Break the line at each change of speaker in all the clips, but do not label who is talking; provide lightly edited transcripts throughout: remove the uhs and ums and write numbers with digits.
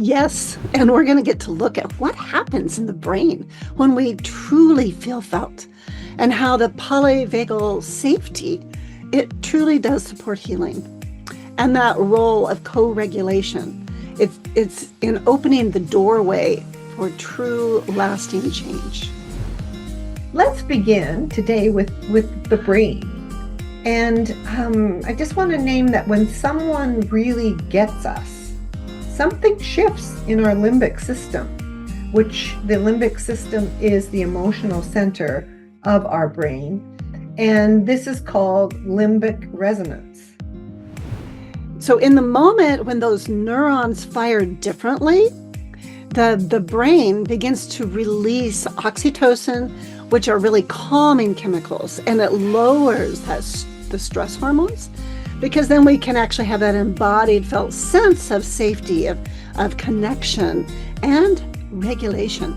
Yes, and we're going to get to look at what happens in the brain when we truly feel felt and how the polyvagal safety, it truly does support healing. And that role of co-regulation, it's in opening the doorway for true lasting change.
Let's begin today with the brain. And I just want to name that when someone really gets us, something shifts in our limbic system, which the limbic system is the emotional center of our brain. And this is called limbic resonance.
So in the moment when those neurons fire differently, the brain begins to release oxytocin, which are really calming chemicals, and it lowers the stress hormones, because then we can actually have that embodied felt sense of safety, of connection and regulation.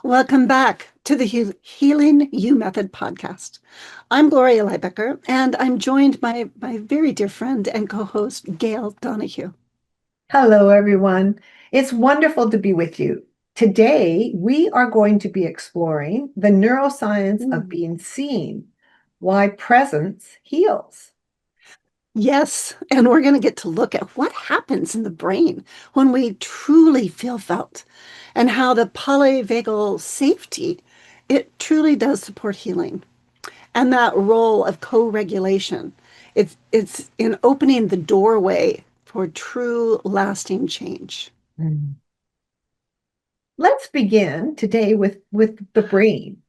Welcome back to the Healing You Method podcast. I'm Gloria Liebecker, and I'm joined by my very dear friend and co-host, Gail Donahue.
Hello, everyone. It's wonderful to be with you. Today, we are going to be exploring the neuroscience of being seen, why presence heals.
Yes, and we're going to get to look at what happens in the brain when we truly feel felt and how the polyvagal safety, it truly does support healing. And that role of co-regulation, it's in opening the doorway for true lasting change.
Let's begin today with the brain.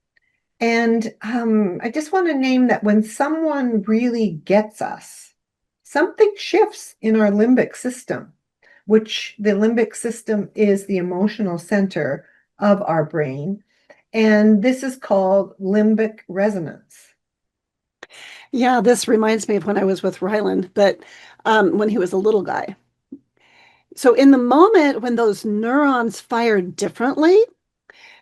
And I just want to name that when someone really gets us, something shifts in our limbic system, which the limbic system is the emotional center of our brain. And this is called limbic resonance.
Yeah, this reminds me of when I was with Ryland, but when he was a little guy. So in the moment when those neurons fire differently,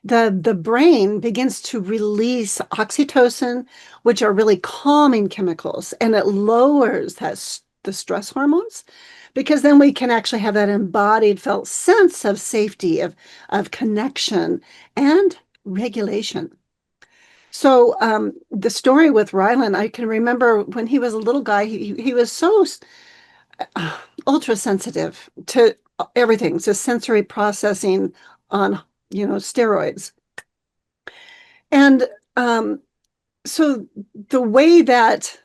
the brain begins to release oxytocin, which are really calming chemicals, and it lowers the stress hormones, because then we can actually have that embodied felt sense of safety, of connection and regulation. So the story with Rylan, I can remember when he was a little guy, he was so ultra sensitive to everything, to sensory processing on, steroids. And so the way that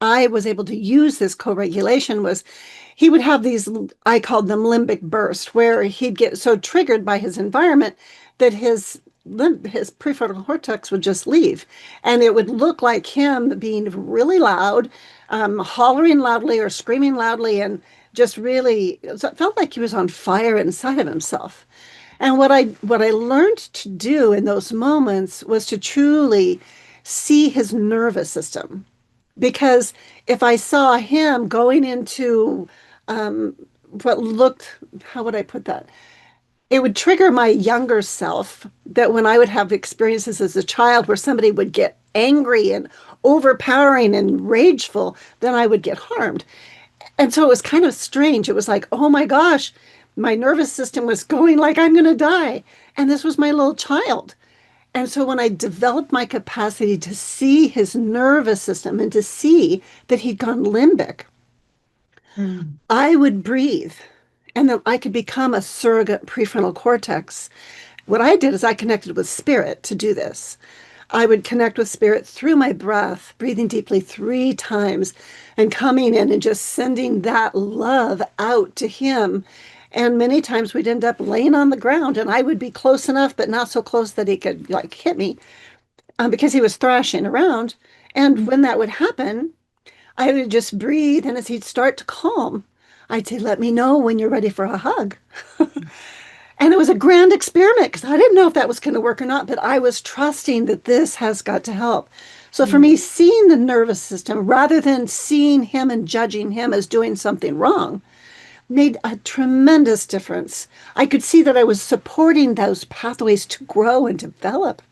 I was able to use this co-regulation was he would have these, I called them limbic bursts, where he'd get so triggered by his environment that his prefrontal cortex would just leave. And it would look like him being really loud, hollering loudly or screaming loudly, and just really, it felt like he was on fire inside of himself. And what I learned to do in those moments was to truly see his nervous system. Because if I saw him going into what looked, how would I put that? It would trigger my younger self, that when I would have experiences as a child where somebody would get angry and overpowering and rageful, then I would get harmed. And so it was kind of strange. It was like, oh my gosh, my nervous system was going like I'm going to die. And this was my little child. And so when I developed my capacity to see his nervous system and to see that he'd gone limbic, I would breathe, and then I could become a surrogate prefrontal cortex. What I did is I connected with spirit to do this. I would connect with spirit through my breath, breathing deeply 3 times and coming in and just sending that love out to him. And many times we'd end up laying on the ground, and I would be close enough, but not so close that he could like hit me, because he was thrashing around. And when that would happen, I would just breathe. And as he'd start to calm, I'd say, let me know when you're ready for a hug. And it was a grand experiment because I didn't know if that was going to work or not, but I was trusting that this has got to help. So for me, seeing the nervous system rather than seeing him and judging him as doing something wrong made a tremendous difference. I could see that I was supporting those pathways to grow and develop.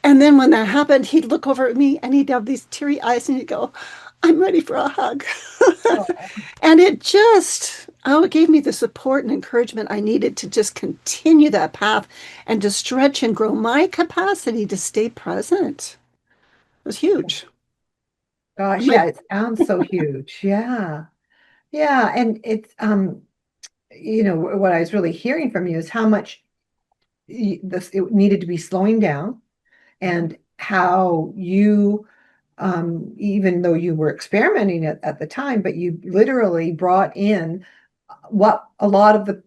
And then when that happened, he'd look over at me and he'd have these teary eyes and he'd go, I'm ready for a hug.
Oh,
And it just, oh, it gave me the support and encouragement I needed to just continue that path and to stretch and grow my capacity to stay present. It was huge.
gosh,
My,
yeah, it sounds so huge. Yeah. Yeah, and it's what I was really hearing from you is how much this it needed to be slowing down and how you even though you were experimenting at the time, but you literally brought in what a lot of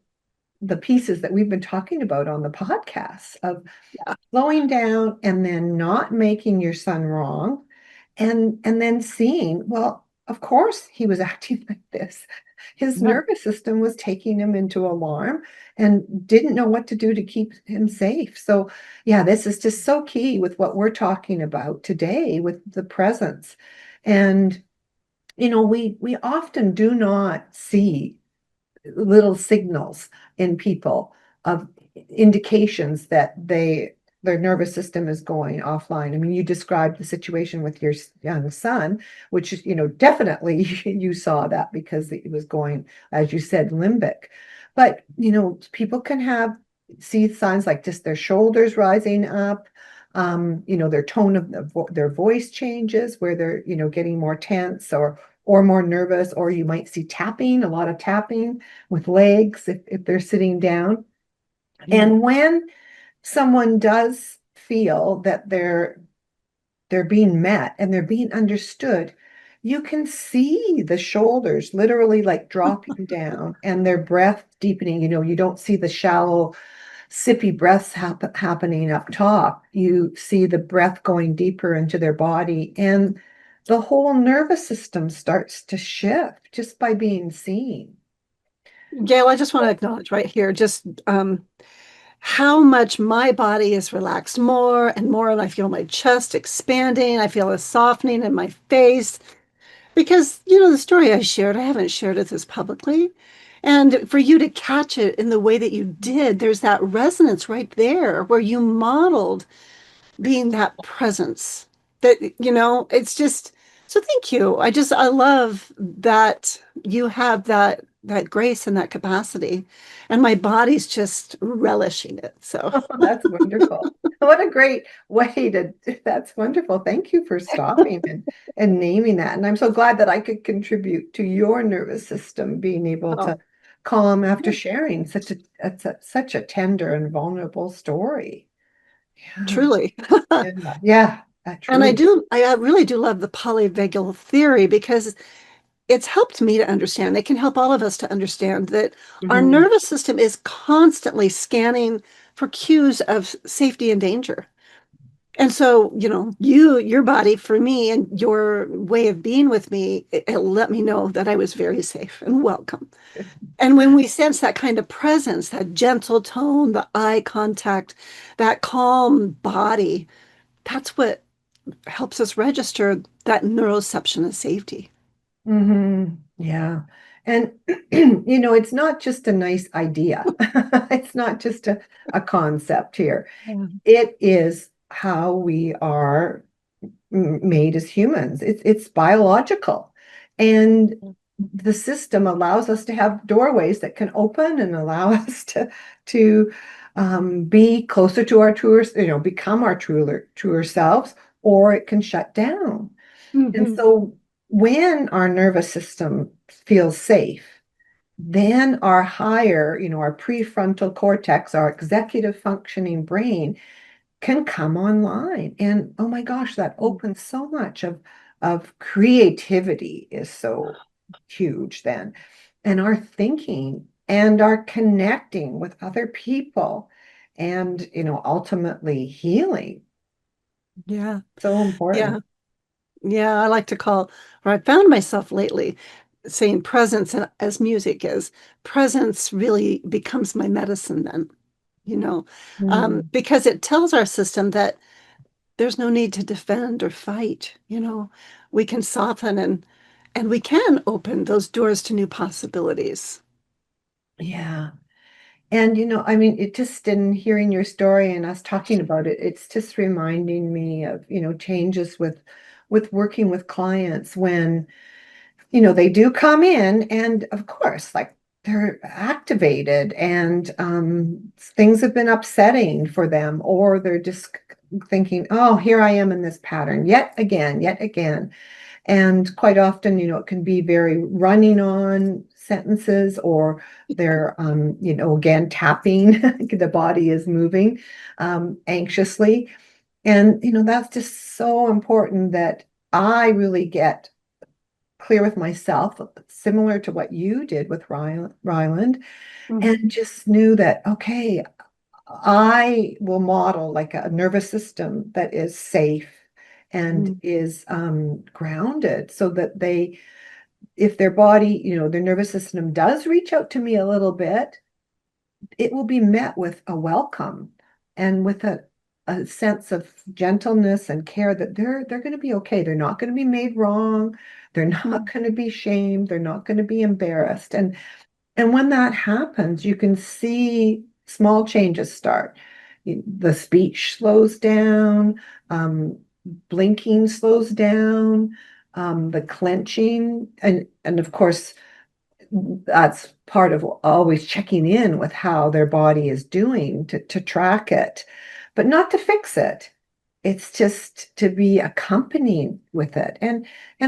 the pieces that we've been talking about on the podcast of
yeah,
slowing down and then not making your son wrong and then seeing, well, of course he was acting like this. His
yeah,
nervous system was taking him into alarm and didn't know what to do to keep him safe. So, yeah, this is just so key with what we're talking about today with the presence. And we often do not see little signals in people of indications that their nervous system is going offline. I mean, you described the situation with your young son, which is, definitely you saw that because it was going, as you said, limbic. But, people can see signs like just their shoulders rising up. Their tone of their voice changes where they're, getting more tense or more nervous, or you might see tapping, a lot of tapping with legs if they're sitting down.
yeah.
And when someone does feel that they're being met and they're being understood, you can see the shoulders literally like dropping down and their breath deepening. You don't see the shallow, sippy breaths happening up top. You see the breath going deeper into their body, and the whole nervous system starts to shift just by being seen.
Gail, I just want to acknowledge right here just how much my body is relaxed more and more, and I feel my chest expanding. I feel a softening in my face because, the story I shared, I haven't shared it this publicly. And for you to catch it in the way that you did, there's that resonance right there where you modeled being that presence that, it's just, so thank you. I love that you have that grace and that capacity, and my body's just relishing it. So
Oh, that's wonderful. What a great way that's wonderful. Thank you for stopping and naming that. And I'm so glad that I could contribute to your nervous system being able
oh,
to calm after sharing such a tender and vulnerable story. Yeah,
truly.
yeah, yeah, that
And
truly.
I really do love the polyvagal theory because it's helped me to understand. It can help all of us to understand that our
Mhm.
nervous system is constantly scanning for cues of safety and danger. And so, your body for me and your way of being with me, it let me know that I was very safe and welcome. And when we sense that kind of presence, that gentle tone, the eye contact, that calm body, that's what helps us register that neuroception of safety.
Yeah. And, it's not just a nice idea. It's not just a concept here.
Yeah.
It is how we are made as humans. It's biological. And the system allows us to have doorways that can open and allow us to be closer to our truer, become our truer selves, or it can shut down. And
Mhm.
so when our nervous system feels safe, then our higher, our prefrontal cortex, our executive functioning brain can come online. And oh my gosh, that opens so much of creativity is so huge then. And our thinking and our connecting with other people and, ultimately healing.
Yeah.
So
Yeah.
important.
Yeah. I like to call, or I found myself lately saying presence as music is. Presence really becomes my medicine then, you know,
Mm.
because it tells our system that there's no need to defend or fight, we can soften and we can open those doors to new possibilities.
Yeah. And, I mean, it just in hearing your story and us talking about it, it's just reminding me of, changes with working with clients when, they do come in and of course, like they're activated and things have been upsetting for them, or they're just thinking, oh, here I am in this pattern yet again, yet again. And quite often, it can be very running on sentences, or they're, again, tapping, the body is moving anxiously. And, that's just so important that I really get clear with myself, similar to what you did with Ryland,
Mhm.
and just knew that, okay, I will model like a nervous system that is safe and
Mhm.
is grounded so that if their body, their nervous system does reach out to me a little bit, it will be met with a welcome and with a sense of gentleness and care that they're going to be okay. They're not going to be made wrong. They're not
Mhm.
going to be shamed. They're not going to be embarrassed. And when that happens, you can see small changes start. The speech slows down, um, blinking slows down, the clenching, and of course, that's part of always checking in with how their body is doing to track it, but not to fix it. It's just to be accompanying with it, and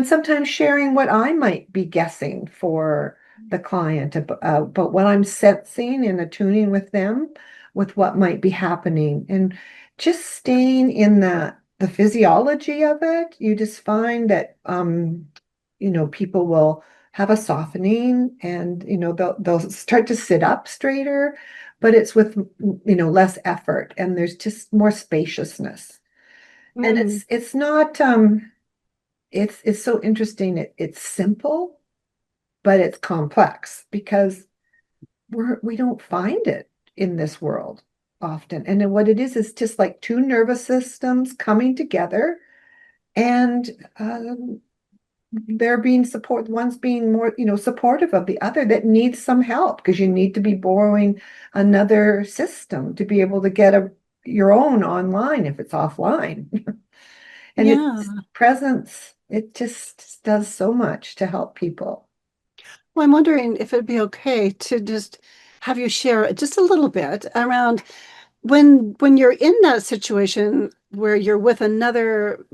sometimes sharing what I might be guessing for the client about what I'm sensing and attuning with them with what might be happening, and just staying in the physiology of it. You just find that people will have a softening, and they'll start to sit up straighter, but it's with less effort, and there's just more spaciousness. And
Mm.
it's not it's so interesting. It's simple, but it's complex because we don't find it in this world often. And then what it is just like two nervous systems coming together, and they're being one's being more, supportive of the other that needs some help, because you need to be borrowing another system to be able to get your own online if it's offline. And its
Yeah.
presence, it just does so much to help people.
Well, I'm wondering if it'd be okay to just have you share just a little bit around when you're in that situation where you're with another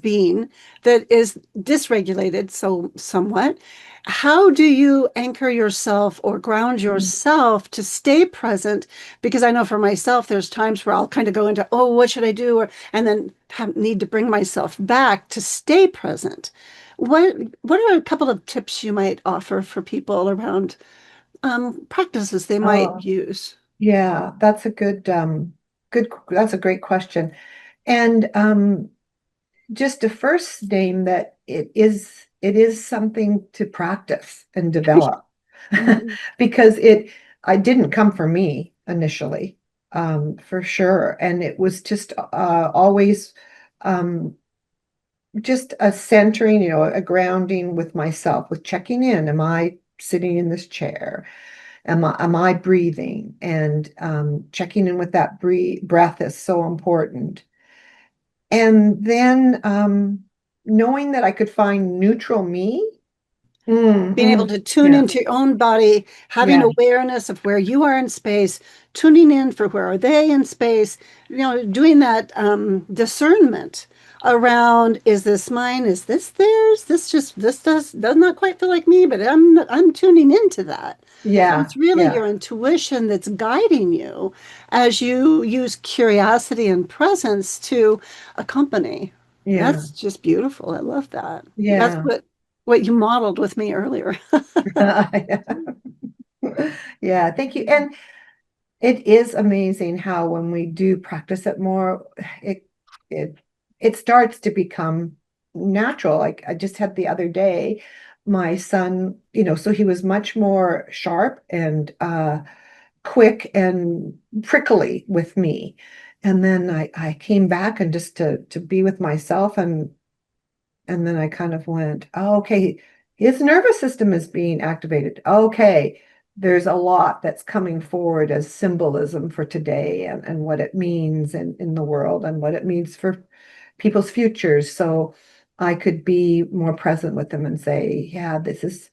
being that is dysregulated, so somewhat, how do you anchor yourself or ground
Mhm.
yourself to stay present? Because I know for myself there's times where I'll kind of go into, oh, what should I do, and then need to bring myself back to stay present. What are a couple of tips you might offer for people around practices they might
Oh,
use?
yeah, that's a that's a great question. And just to first name that it is something to practice and develop,
Mhm.
because I didn't come from me initially, for sure. And it was just always um, just a centering, a grounding with myself, with checking in. Am I sitting in this chair? Am I breathing? And checking in with that breath is so important. And then knowing that I could find neutral me.
Being able
Hmm.
to tune
Yeah,
into your own body, having
yeah,
awareness of where you are in space, tuning in for where are they in space, doing that discernment around, is this mine? Is this theirs? This does not quite feel like me, but I'm tuning into that. So
yeah,
it's really
yeah,
your intuition that's guiding you as you use curiosity and presence to accompany.
yeah,
That's just beautiful. I love that. That's
yeah.
what you modeled with me earlier.
Yeah, thank you. And it is amazing how when we do practice it more, it it it starts to become natural. Like I just had the other day, my son, so he was much more sharp and quick and prickly with me. And then I came back and just to be with myself, and then I kind of went, oh, okay, his nervous system is being activated. Okay, there's a lot that's coming forward as symbolism for today and what it means in the world and what it means for people's futures. So I could be more present with them and say, yeah, this is,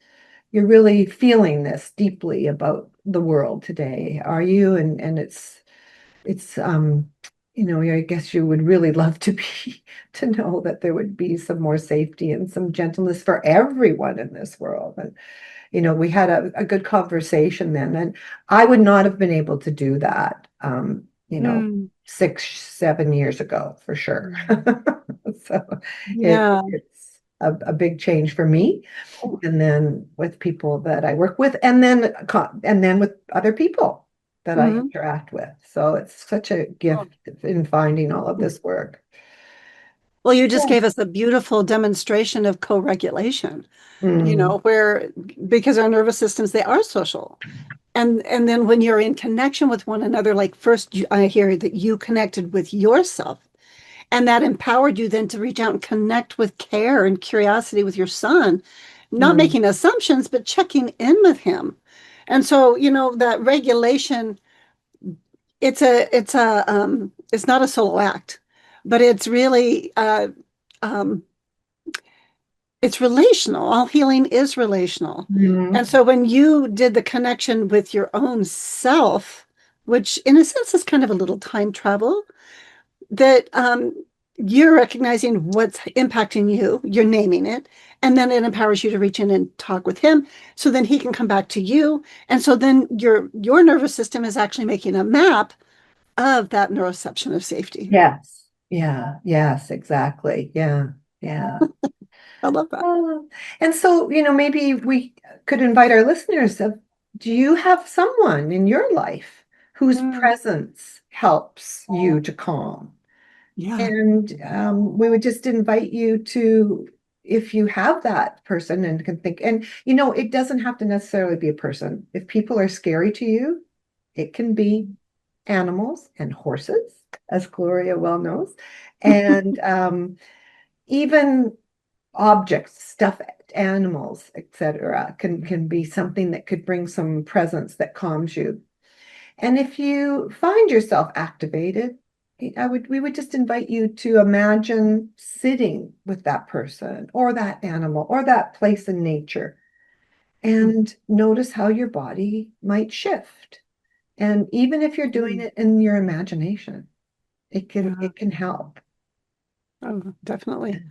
you're really feeling this deeply about the world today, are you? And it's I guess you would really love to be to know that there would be some more safety and some gentleness for everyone in this world. And we had a good conversation then, and I would not have been able to do that,
Mm.
6, 7 years ago for sure. So
Yeah.
it's a big change for me, and then with people that I work with, and then with other people that I
Mhm.
interact with. So it's such a gift in finding all of this work.
Well, you just
Yeah.
gave us a beautiful demonstration of co-regulation,
Mm,
where because our nervous systems, they are social. And then when you're in connection with one another, like first I hear that you connected with yourself, and that empowered you then to reach out and connect with care and curiosity with your son, not
mm,
making assumptions, but checking in with him. And so, that regulation, it's not a solo act, but it's really um, it's relational. All healing is relational. And
mm.
so when you did the connection with your own self, which in a sense is kind of a little time travel, that you're recognizing what's impacting you, you're naming it, and then it empowers you to reach in and talk with him. So then he can come back to you. And so then your nervous system is actually making a map of that neuroception of safety.
Yes. Yeah. Yes, exactly. Yeah. Yeah.
I love that.
Oh, and so, maybe we could invite our listeners of, do you have someone in your life whose
Mm,
presence helps you to calm?
yeah.
And we would just invite you to, if you have that person and can think, and it doesn't have to necessarily be a person. If people are scary to you, it can be animals and horses, as Gloria well knows, and even objects, stuffed animals, etc., can be something that could bring some presence that calms you. And if you find yourself activated, we would just invite you to imagine sitting with that person or that animal or that place in nature and notice how your body might shift. And even if you're doing
Mm,
it in your imagination, it can
yeah.
it can help.
Oh, definitely.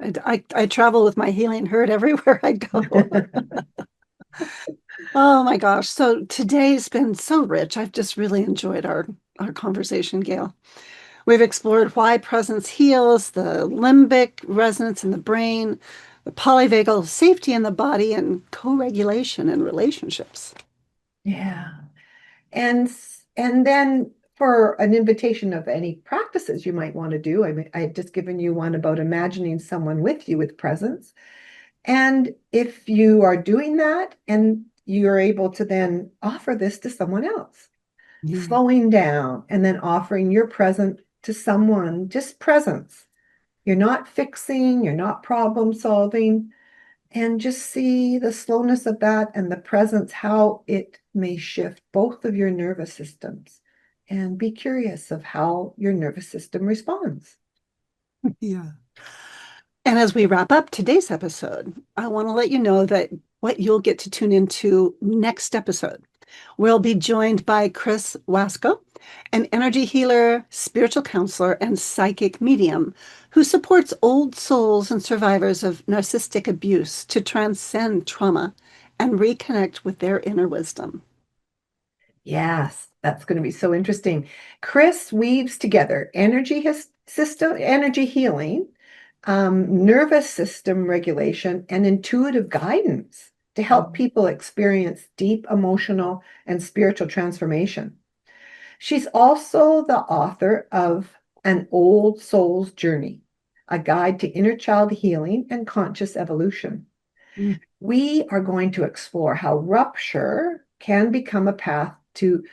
I travel with my healing herd everywhere I go. Oh my gosh. So today's been so rich. I've just really enjoyed our conversation, Gail. We've explored why presence heals, the limbic resonance in the brain, the polyvagal safety in the body, and co-regulation in relationships.
Yeah. And then for an invitation of any practices you might want to do, I mean, I've just given you one about imagining someone with you with presence. And if you are doing that and you're able to then offer this to someone else,
Mm.
slowing down and then offering your present to someone, just presence. You're not fixing, you're not problem solving, and just see the slowness of that and the presence, how it may shift both of your nervous systems. And be curious of how your nervous system responds.
Yeah. And as we wrap up today's episode, I want to let you know that what you'll get to tune into next episode. We'll be joined by Chris Wasco, an energy healer, spiritual counselor, and psychic medium who supports old souls and survivors of narcissistic abuse to transcend trauma and reconnect with their inner wisdom.
Yes, that's going to be so interesting. Chris weaves together energy healing, nervous system regulation, and intuitive guidance to help people experience deep emotional and spiritual transformation. She's also the author of An Old Soul's Journey, a guide to inner child healing and conscious evolution.
Mm.
We are going to explore how rupture can become a path to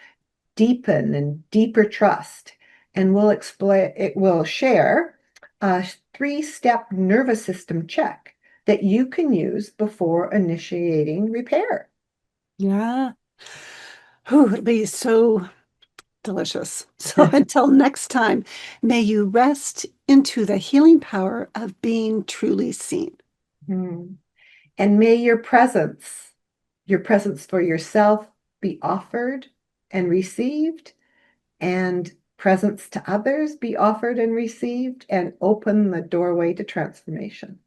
deepen and deeper trust. And it will share a 3-step nervous system check that you can use before initiating repair.
Yeah. Whew, it'll be so delicious. So until next time, may you rest into the healing power of being truly seen.
Hmm. And may your presence for yourself be offered and received, and presence to others be offered and received, and open the doorway to transformation.